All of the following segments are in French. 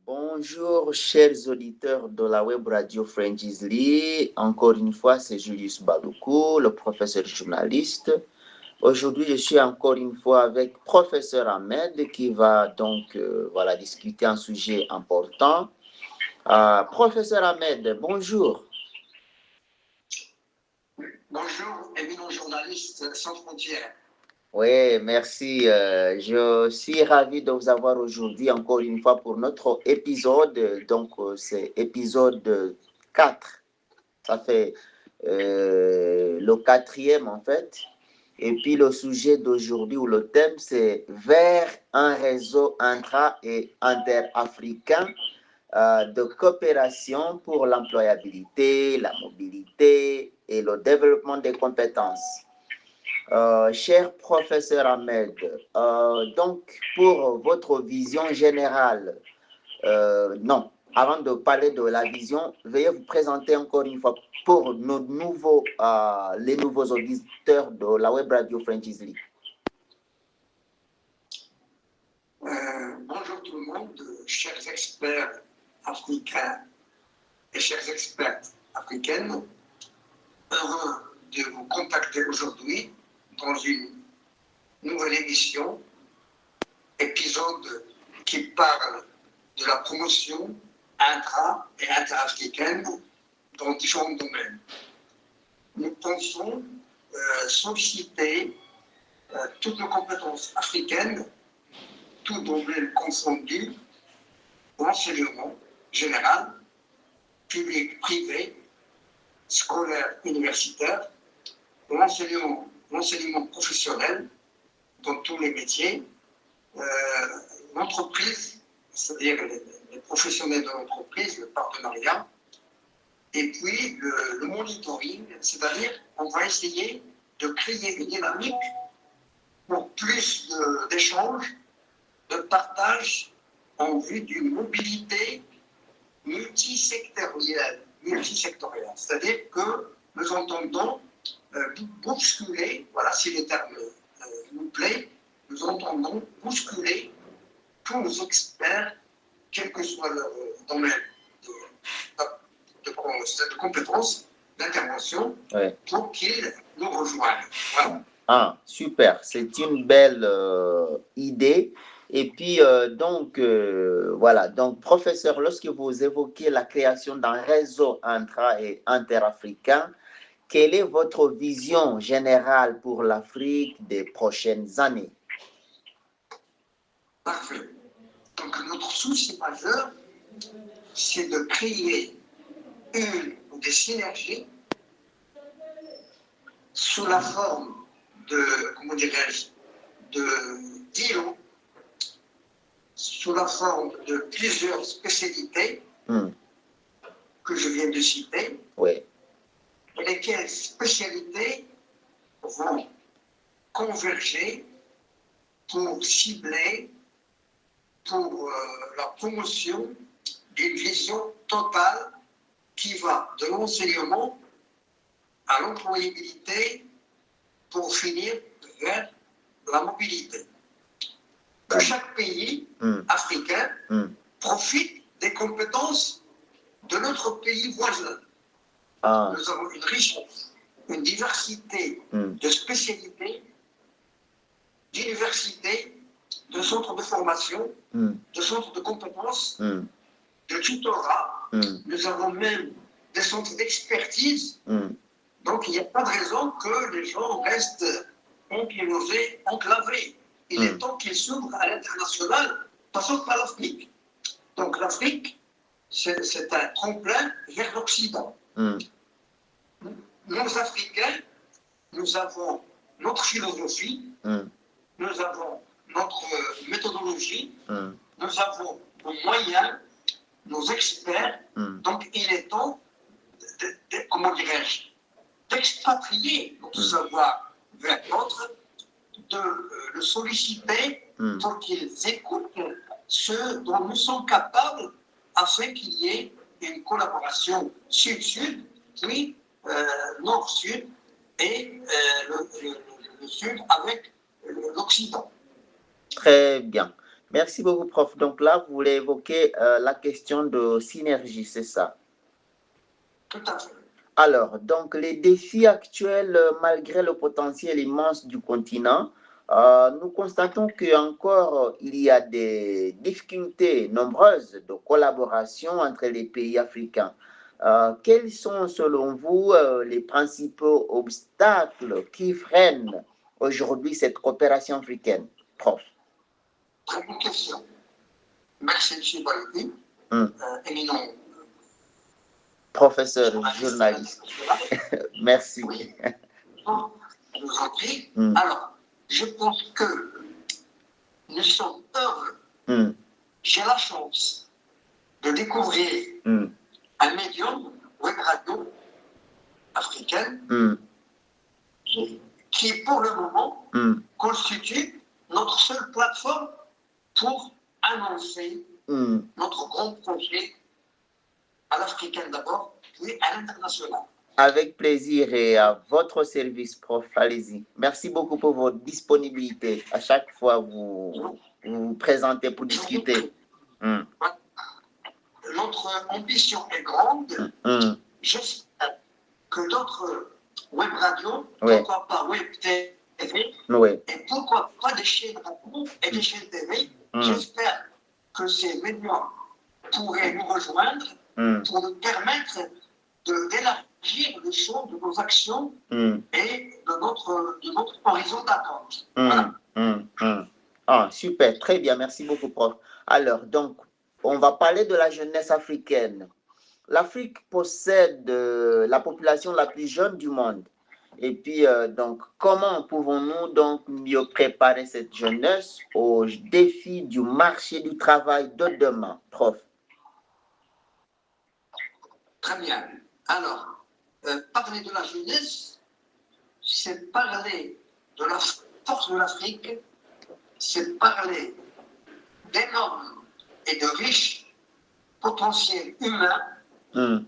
Bonjour, chers auditeurs de la web radio Francisli. Encore une fois, c'est Julius Baloukou, le professeur journaliste. Aujourd'hui, je suis encore une fois avec professeur Ahmed qui va donc discuter un sujet important. Professeur Ahmed, bonjour. Bonjour, éminent journaliste sans frontières. Oui, merci. Je suis ravi de vous avoir aujourd'hui encore une fois pour notre épisode. Donc, c'est épisode 4. Ça fait le quatrième en fait. Et puis le sujet d'aujourd'hui ou le thème, c'est vers un réseau intra- et interafricain de coopération pour l'employabilité, la mobilité et le développement des compétences. Cher professeur Ahmed, donc pour votre vision générale, non, avant de parler de la vision, veuillez vous présenter encore une fois pour les nouveaux auditeurs de la web radio Francisli. Bonjour tout le monde, chers experts africains et chères expertes africaines. Heureux de vous contacter aujourd'hui dans une nouvelle émission, épisode qui parle de la promotion intra- et interafricaine dans différents domaines. Nous pensons solliciter toutes nos compétences africaines, tout domaine confondu, l'enseignement général, public, privé, scolaire, universitaire, l'enseignement professionnel dans tous les métiers, l'entreprise, c'est-à-dire les professionnels de l'entreprise, le partenariat, et puis le monitoring, c'est-à-dire on va essayer de créer une dynamique pour plus d'échanges, de partage en vue d'une mobilité multisectorielle. C'est-à-dire que nous entendons bousculer, voilà si le terme nous plaît, nous entendons bousculer tous nos experts, quel que soit leur domaine de compétences, d'intervention, ouais, pour qu'ils nous rejoignent. Voilà. Ah, super, c'est une belle idée. Et puis, donc, professeur, lorsque vous évoquez la création d'un réseau intra- et interafricain, quelle est votre vision générale pour l'Afrique des prochaines années? Parfait. Donc, notre souci majeur, c'est de créer une ou des synergies sous la forme de, comment dirais-je, de d'îlots, sous la forme de plusieurs spécialités que je viens de citer, oui, et lesquelles spécialités vont converger pour cibler, pour la promotion d'une vision totale qui va de l'enseignement à l'employabilité pour finir vers la mobilité. Que chaque pays africain profite des compétences de notre pays voisin. Nous avons une richesse, une diversité de spécialités, d'universités, de centres de formation, de centres de compétences, de tutorat. Nous avons même des centres d'expertise. Donc, il n'y a pas de raison que les gens restent ankylosés, enclavés. Il est temps qu'ils s'ouvrent à l'international, passons par l'Afrique. Donc, l'Afrique, c'est un tremplin vers l'Occident. Nous, Africains, nous avons notre philosophie, nous avons notre méthodologie, nous avons nos moyens, nos experts. Donc, il est temps, comment dirais-je, d'expatrier notre savoir vers l'autre, de le solliciter pour qu'ils écoutent ce dont nous sommes capables afin qu'il y ait une collaboration sud-sud, puis nord-sud et le sud avec l'Occident. Très bien. Merci beaucoup, prof. Donc là, vous voulez évoquer la question de synergie, c'est ça? Tout à fait. Alors, donc, les défis actuels, malgré le potentiel immense du continent, nous constatons qu'encore, il y a des difficultés nombreuses de collaboration entre les pays africains. Quels sont, selon vous, les principaux obstacles qui freinent aujourd'hui cette coopération africaine, prof? Très bonne question. Merci, M. Bayoudi, éminent professeur, journaliste. Merci. Oui. Je vous en prie. Alors, je pense que nous sommes heureux. J'ai la chance de découvrir un médium web radio africaine qui, pour le moment, constitue notre seule plateforme pour annoncer notre grand projet à l'africaine d'abord, puis à l'international. Avec plaisir et à votre service, prof. Allez-y. Merci beaucoup pour votre disponibilité. À chaque fois, vous vous présentez pour discuter. Notre ambition est grande. J'espère que d'autres web radios, pourquoi pas web TV, et pourquoi pas des chaînes radio et des chaînes TV, j'espère que ces médias pourraient nous rejoindre pour nous permettre d'élargir le champ de nos actions et de notre horizon d'attente. Voilà. Ah, super, très bien, merci beaucoup, prof. Alors, donc, on va parler de la jeunesse africaine. L'Afrique possède la population la plus jeune du monde. Et puis, donc, comment pouvons-nous donc mieux préparer cette jeunesse aux défis du marché du travail de demain, prof? Très bien. Alors, parler de la jeunesse, c'est parler de la force de l'Afrique, c'est parler d'énormes et de riches potentiels humains,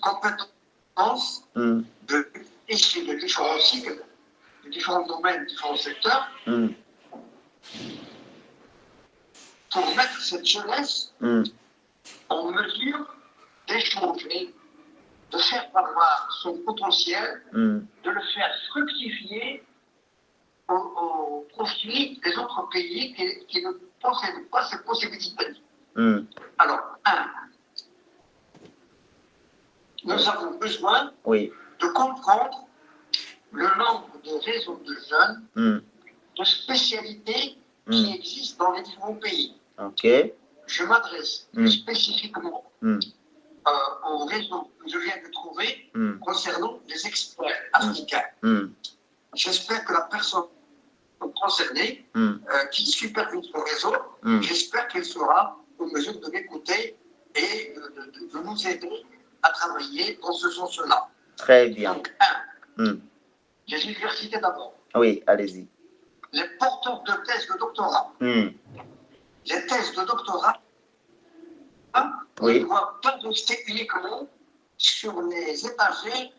compétences, issus de différents cycles, de différents domaines, de différents secteurs, pour mettre cette jeunesse en mesure d'échanger, de faire valoir son potentiel, de le faire fructifier au profit des autres pays qui ne possèdent pas ces possibilités. Alors, nous avons besoin de comprendre le nombre de réseaux de jeunes, de spécialités qui existent dans les différents pays. Je m'adresse spécifiquement au réseau que je viens de trouver concernant les experts africains. J'espère que la personne concernée qui supervise le réseau, j'espère qu'elle sera en mesure de m'écouter et de nous aider à travailler dans ce sens-là. Très bien. Donc, les universités d'abord. Oui, allez-y. Les porteurs de thèses de doctorat. Les thèses de doctorat ne doivent pas rester uniquement sur les étagères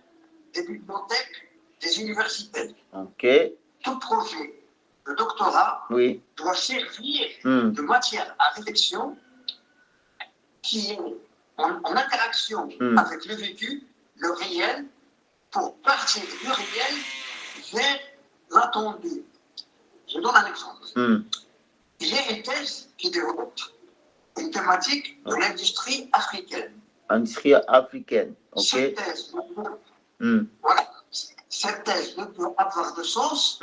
des bibliothèques des universités. Tout projet de doctorat doit servir de matière à réflexion qui est en interaction avec le vécu, le réel, pour partir du réel vers l'attendu. Je donne un exemple. Il y a une thèse qui développe une thématique de l'industrie africaine. Industrie africaine, Cette thèse ne peut avoir de sens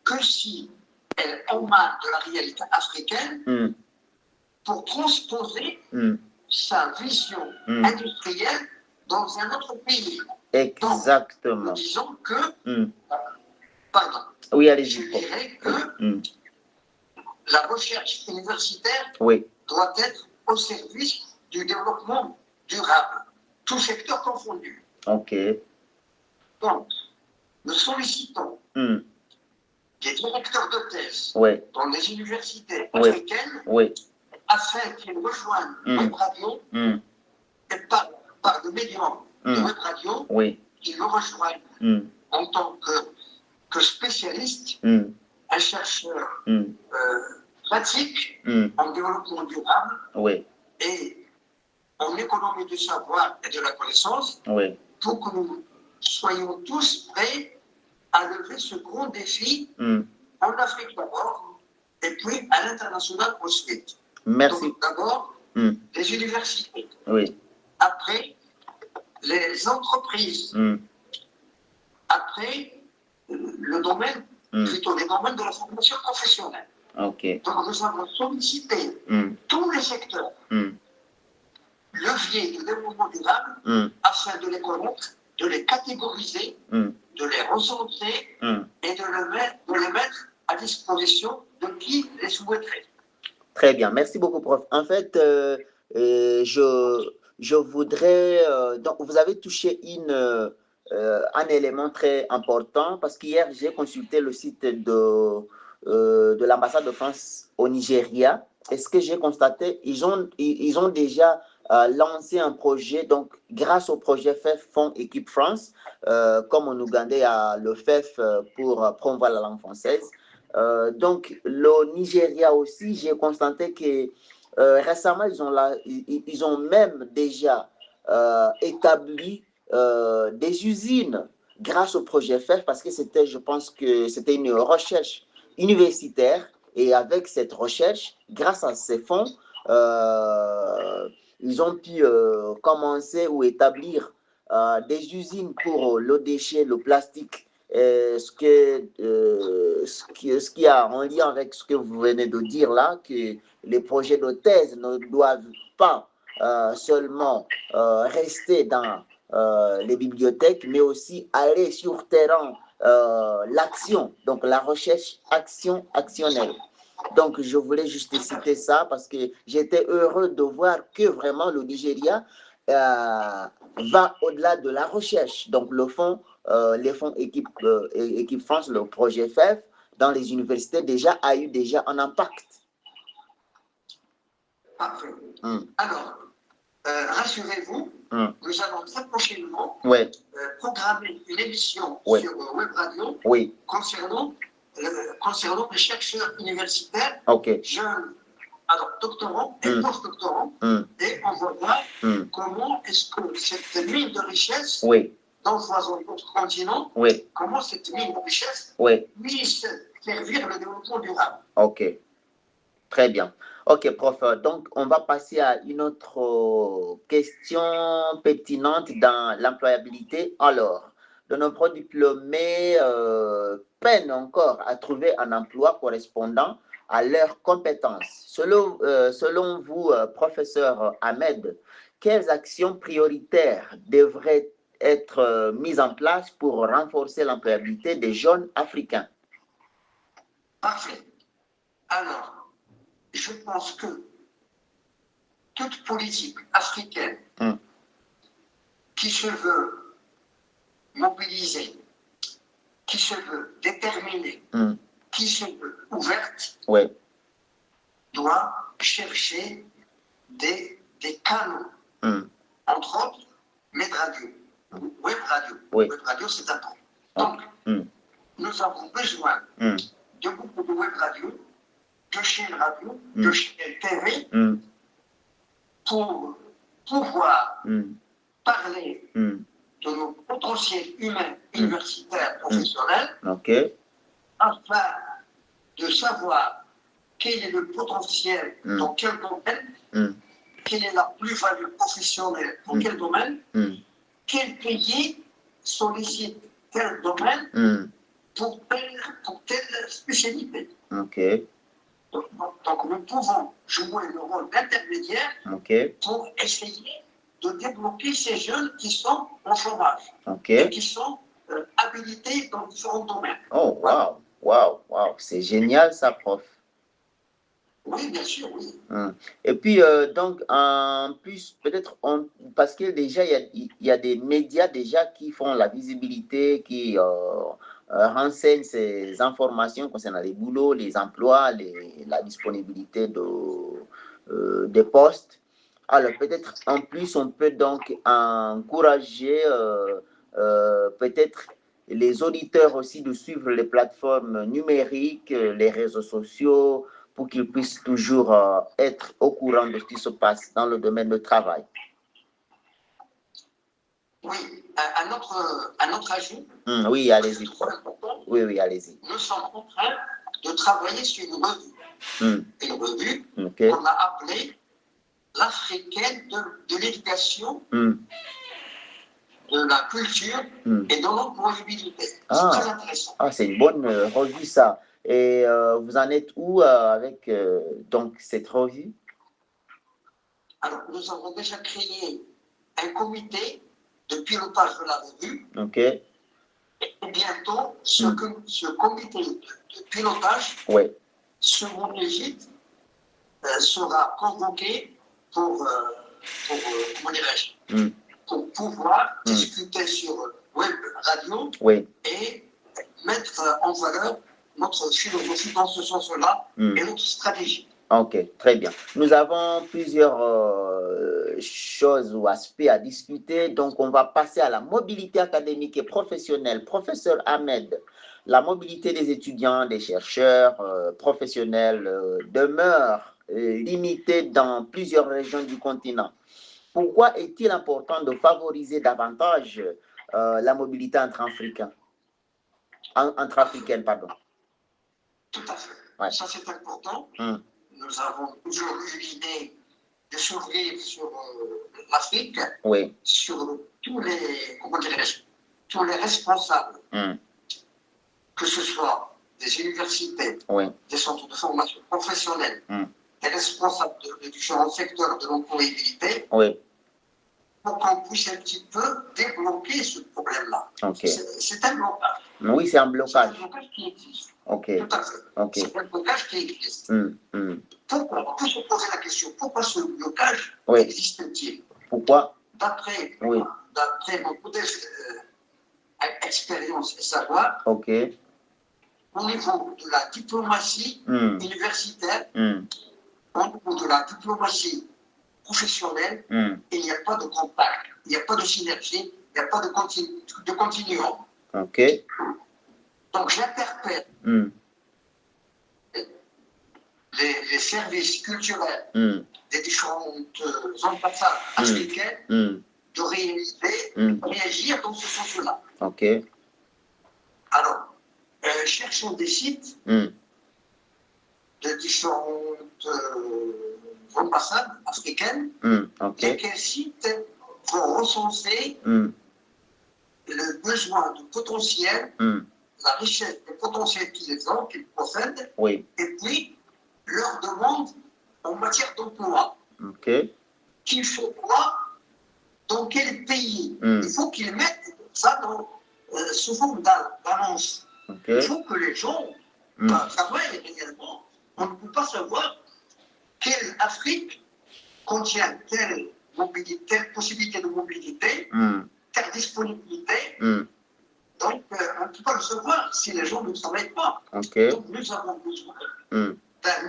que si elle émane de la réalité africaine pour transposer sa vision industrielle dans un autre pays. Exactement. Donc, nous disons que, pardon, oui, allez-y. Je dirais que la recherche universitaire doit être au service du développement durable, tout secteur confondu. Donc, nous sollicitons des directeurs de thèse dans les universités africaines afin qu'ils rejoignent Web Radio et par le médium de Web Radio, qu'ils le rejoignent en tant que spécialiste, un chercheur pratique en développement durable et en économie du savoir et de la connaissance pour que nous soyons tous prêts à lever ce grand défi en Afrique d'abord et puis à l'international ensuite. Merci. Donc d'abord, les universités. Après, les entreprises. Après, le domaine, plutôt les domaines de la formation professionnelle. Donc nous avons sollicité tous les secteurs leviers de développement durable afin de les connaître, de les catégoriser, de les recentrer et de les mettre à disposition de qui les souhaiterait. Très bien, merci beaucoup, prof. En fait, je voudrais... donc, vous avez touché un élément très important parce qu'hier, j'ai consulté le site de l'ambassade de France au Nigeria. Et ce que j'ai constaté, ils ont déjà lancé un projet. Donc, grâce au projet FEF, Fonds Équipe France, comme en Ouganda, il y a le FEF pour promouvoir la langue française. Donc, le Nigeria aussi, j'ai constaté que récemment, ils ont même déjà établi des usines grâce au projet FEF parce que je pense que c'était une recherche universitaire et avec cette recherche, grâce à ces fonds, ils ont pu commencer ou établir des usines pour le déchet, le plastique, ce qui a en lien avec ce que vous venez de dire là, que les projets de thèse ne doivent pas seulement rester dans les bibliothèques, mais aussi aller sur terrain, l'action, donc la recherche actionnelle. Donc, je voulais juste citer ça parce que j'étais heureux de voir que vraiment le Nigeria va au-delà de la recherche. Donc, les fonds Équipe France, le projet FEF, dans les universités a eu un impact. Parfait. Alors, rassurez-vous, nous allons très prochainement programmer une émission sur Web Radio concernant les chercheurs universitaires, jeunes, alors doctorants et post-doctorants, et on verra comment est-ce que cette mine de richesse dans notre continent, comment cette mine de richesse puisse servir le développement durable. Ok, très bien. Ok, prof, donc on va passer à une autre question pertinente dans l'employabilité. Alors, de nombreux diplômés peinent encore à trouver un emploi correspondant à leurs compétences. Selon vous, professeur Ahmed, quelles actions prioritaires devraient être mises en place pour renforcer l'employabilité des jeunes africains? Parfait. Alors, je pense que toute politique africaine qui se veut mobiliser, qui se veut déterminée, qui se veut ouverte, doit chercher des canaux, entre autres, web radio. Web radio, c'est important. Donc, nous avons besoin de beaucoup de web radio, de chaînes radio, de chaînes TV, pour pouvoir parler de nos potentiels humains, universitaires, professionnels, afin de savoir quel est le potentiel dans quel domaine, quelle est la plus-value professionnelle dans quel domaine, quel pays sollicite tel domaine pour telle spécialité. Donc, nous pouvons jouer le rôle d'intermédiaire pour essayer de débloquer ces jeunes qui sont en chômage et qui sont habilités dans différents domaines. Oh, wow, c'est génial ça, prof. Oui, bien sûr, oui. Et puis, donc, en plus, peut-être, parce que déjà, il y a des médias déjà qui font la visibilité, qui renseignent ces informations concernant les boulots, les emplois, la disponibilité des postes. Alors, peut-être, en plus, on peut donc encourager peut-être les auditeurs aussi de suivre les plateformes numériques, les réseaux sociaux, pour qu'ils puissent toujours être au courant de ce qui se passe dans le domaine du travail. Oui, un autre ajout. Oui, allez-y. Oui, allez-y. Nous sommes en train de travailler sur une revue. Une revue qu'on a appelée l'Africaine de l'éducation, de la culture et de l'employabilité. C'est très intéressant. C'est une bonne revue, ça. Et vous en êtes où avec donc cette revue? Alors, nous avons déjà créé un comité de pilotage de la revue. OK. Et bientôt, ce comité de pilotage, sur mon égide, sera convoqué pour pour pouvoir discuter sur web radio et mettre en valeur notre philosophie dans ce sens-là et notre stratégie. OK, très bien. Nous avons plusieurs choses ou aspects à discuter. Donc, on va passer à la mobilité académique et professionnelle. Professeur Ahmed, la mobilité des étudiants, des chercheurs, professionnels demeure limitée dans plusieurs régions du continent. Pourquoi est-il important de favoriser davantage la mobilité entre Africains? Entre Africaines, pardon. Tout à fait. Ouais. Ça, c'est important. Nous avons toujours eu l'idée de s'ouvrir sur l'Afrique, sur tous les responsables, que ce soit des universités, des centres de formation professionnelle, des responsables de différents secteurs de l'employabilité, pour qu'on puisse un petit peu débloquer ce problème-là. C'est un blocage. Oui, c'est un blocage. C'est un blocage qui existe. Tout à fait. C'est un blocage qui existe. Pourquoi? On peut se poser la question, pourquoi ce blocage existe-t-il? Pourquoi? D'après mon modeste expérience et savoir, au niveau de la diplomatie universitaire, au niveau de la diplomatie professionnelle, il n'y a pas de contact, il n'y a pas de synergie, il n'y a pas de continuum. Donc j'interpelle les services culturels des différentes ambassades africaines de réagir dans ce sens-là. Alors, cherchons des sites de différentes ambassades africaines, et quels sites vont recenser le besoin de potentiel, la richesse des potentiels qu'ils ont, qu'ils possèdent, et puis leur demande en matière d'emploi. Qu'il faut quoi, dans quel pays. Il faut qu'ils mettent ça sous forme d'annonce. Il faut que les gens travaillent réellement. On ne peut pas savoir quelle Afrique contient telle possibilité de mobilité, telle disponibilité. Donc, on ne peut pas le savoir si les gens ne travaillent pas. Donc, nous avons besoin d'un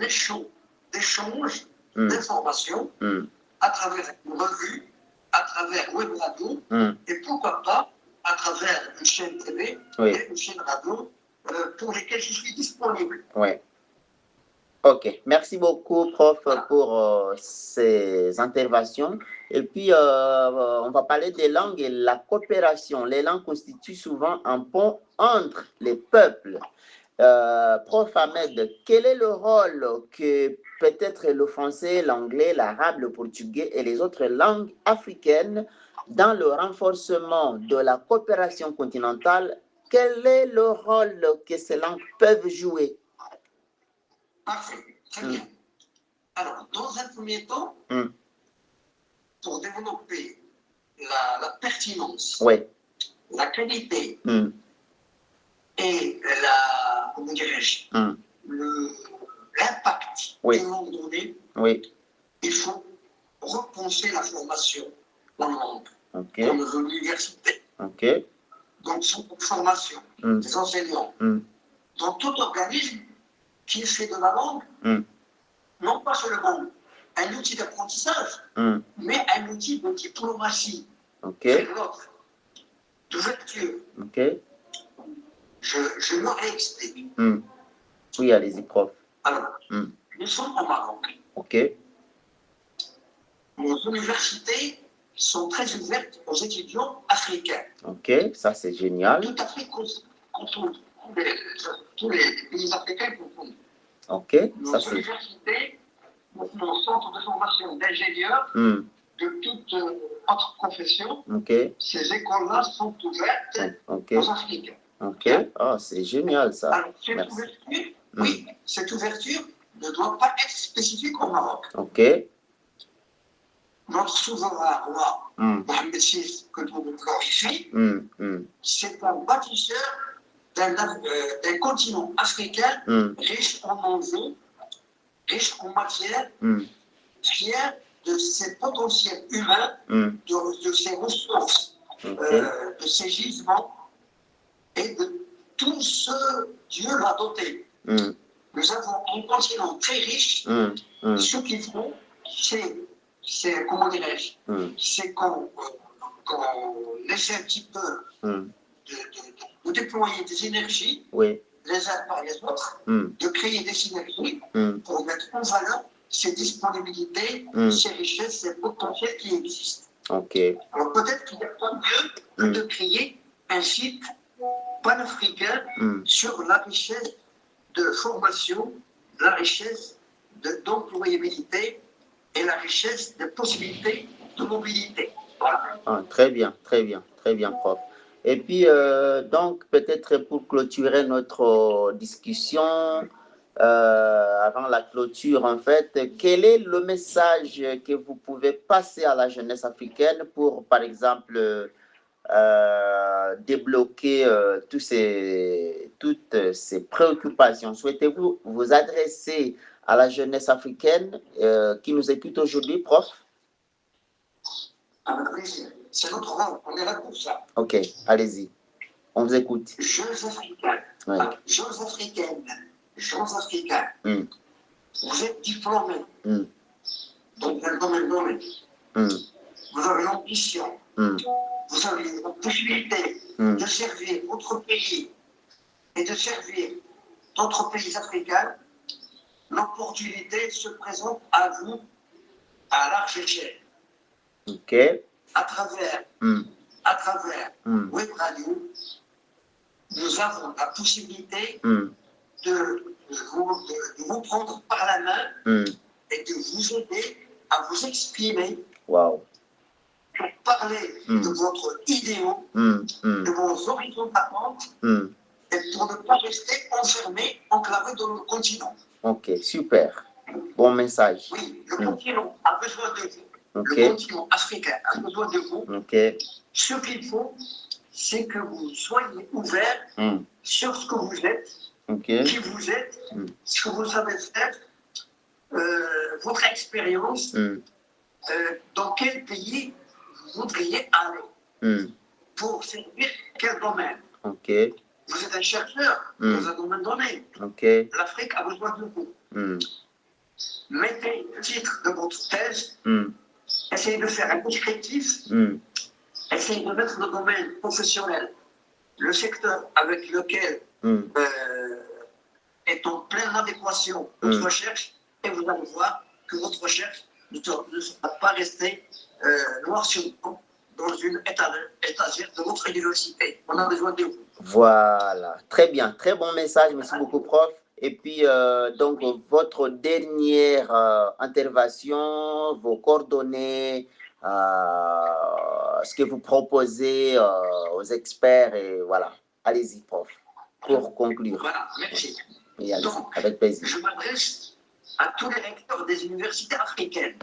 d'échange d'informations à travers une revue, à travers web radio, et pourquoi pas à travers une chaîne télé et une chaîne radio pour lesquelles je suis disponible. OK. Merci beaucoup, prof, pour ces interventions. Et puis, on va parler des langues et la coopération. Les langues constituent souvent un pont entre les peuples. Prof Ahmed, quel est le rôle que peut-être le français, l'anglais, l'arabe, le portugais et les autres langues africaines dans le renforcement de la coopération continentale? Quel est le rôle que ces langues peuvent jouer? Parfait, très bien. Alors, dans un premier temps, pour développer la pertinence, la qualité et comment dirais-je, l'impact d'une langue donnée, il faut repenser la formation en langue, dans nos universités, donc centres de formation des enseignants, dans tout organisme qui fait de la langue, non pas seulement un outil d'apprentissage, mais un outil de diplomatie, d'ouverture. Je me réexplique. Oui, allez-y, prof. Alors, nous sommes au Maroc. OK. Nos universités sont très ouvertes aux étudiants africains. OK, ça c'est génial. Tout à fait contre tous les pays africains confondus. OK, nos ça c'est... universités, nos centres de formation d'ingénieurs de toute autre profession, ces écoles-là sont ouvertes aux Africains. OK, oh, c'est génial ça. Alors, cette ouverture, oui, cette ouverture ne doit pas être spécifique au Maroc. OK. Notre souverain roi, Mohamed VI, que nous glorifions, c'est un bâtisseur d'un continent africain riche en enjeux, riche en matière, fier de ses potentiels humains, de ses ressources, de ses gisements et de tout ce Dieu l'a doté. Nous avons un continent très riche. Ce qu'il faut, c'est comment dirais-je, c'est qu'on essaie un petit peu de déployer des énergies, les uns par les autres, de créer des synergies pour mettre en valeur ces disponibilités, ces richesses, ces potentiels qui existent. Alors peut-être qu'il n'y a pas mieux que de créer un site panafricain sur la richesse de formation, la richesse d'employabilité et la richesse de possibilités de mobilité. Voilà. Ah, très bien, prof. Et puis, donc, peut-être pour clôturer notre discussion, avant la clôture, en fait, quel est le message que vous pouvez passer à la jeunesse africaine pour, par exemple, débloquer toutes ces préoccupations? Souhaitez-vous vous adresser à la jeunesse africaine qui nous écoute aujourd'hui, prof? Avec plaisir. C'est notre rôle, on est là pour ça. Ok, allez-y. On vous écoute. Jeunes Africains, jeunes Africaines, jeunes Africains, vous êtes diplômés dans un domaine donné. Vous avez l'ambition, vous avez la possibilité de servir votre pays et de servir d'autres pays africains. L'opportunité se présente à vous à large échelle. Ok. À travers Web Radio, nous avons la possibilité de vous prendre par la main et de vous aider à vous exprimer pour parler de votre idéal, de vos horizons d'attente et pour ne pas rester enfermé, enclavé dans le continent. Ok, super. Bon message. Oui, le continent a besoin de vous. Le continent africain a besoin de vous. Ce qu'il faut, c'est que vous soyez ouverts sur ce que vous êtes, qui vous êtes, ce que vous savez faire, votre expérience, dans quel pays vous voudriez aller, pour servir quel domaine. Vous êtes un chercheur dans un domaine donné. L'Afrique a besoin de vous. Mettez le titre de votre thèse. Essayez de faire un descriptif, essayez de mettre le domaine professionnel, le secteur avec lequel est en pleine adéquation votre recherche, et vous allez voir que votre recherche ne sera pas restée noir sur blanc dans une étagère de votre université. On a besoin de vous. Voilà, très bien, très bon message, merci beaucoup, prof. Et puis, donc, votre dernière intervention, vos coordonnées, ce que vous proposez aux experts, et voilà. Allez-y, prof, pour conclure. Voilà, merci. Et donc, avec plaisir. Je m'adresse à tous les recteurs des universités africaines.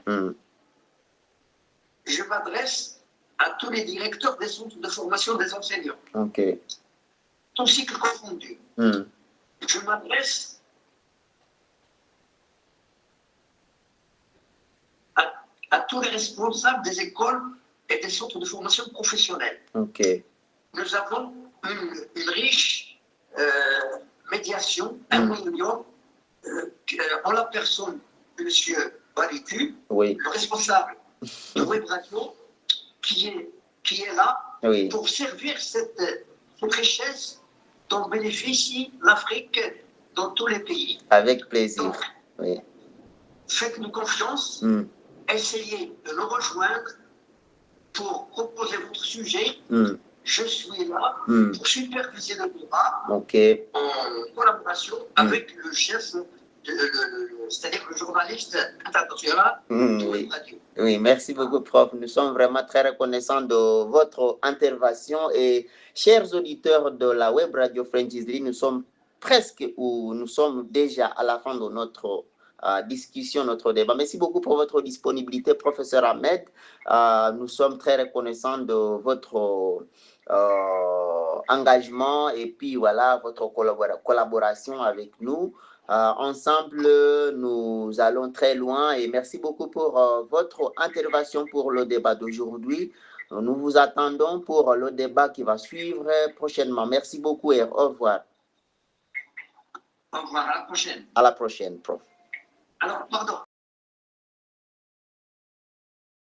Je m'adresse à tous les directeurs des centres de formation des enseignants. Tout cycle confondu. Je m'adresse à tous les responsables des écoles et des centres de formation professionnelle. Nous avons une riche médiation, un million, en la personne de M. Baliku, le responsable de Web Radio, qui est là pour servir cette richesse dont bénéficie l'Afrique dans tous les pays. Avec plaisir. Donc, faites-nous confiance, essayez de nous rejoindre pour proposer votre sujet. Je suis là pour superviser le débat en collaboration avec le chef, c'est-à-dire le journaliste international de Web Radio. Oui, merci beaucoup, prof. Nous sommes vraiment très reconnaissants de votre intervention. Et chers auditeurs de la Web Radio Franchisee, nous sommes déjà à la fin de notre discussion, notre débat. Merci beaucoup pour votre disponibilité, professeur Ahmed. Nous sommes très reconnaissants de votre engagement et puis voilà, votre collaboration avec nous. Ensemble, nous allons très loin et merci beaucoup pour votre intervention pour le débat d'aujourd'hui. Nous vous attendons pour le débat qui va suivre prochainement. Merci beaucoup et au revoir. Au revoir, à la prochaine. À la prochaine, prof. Alors, pardon.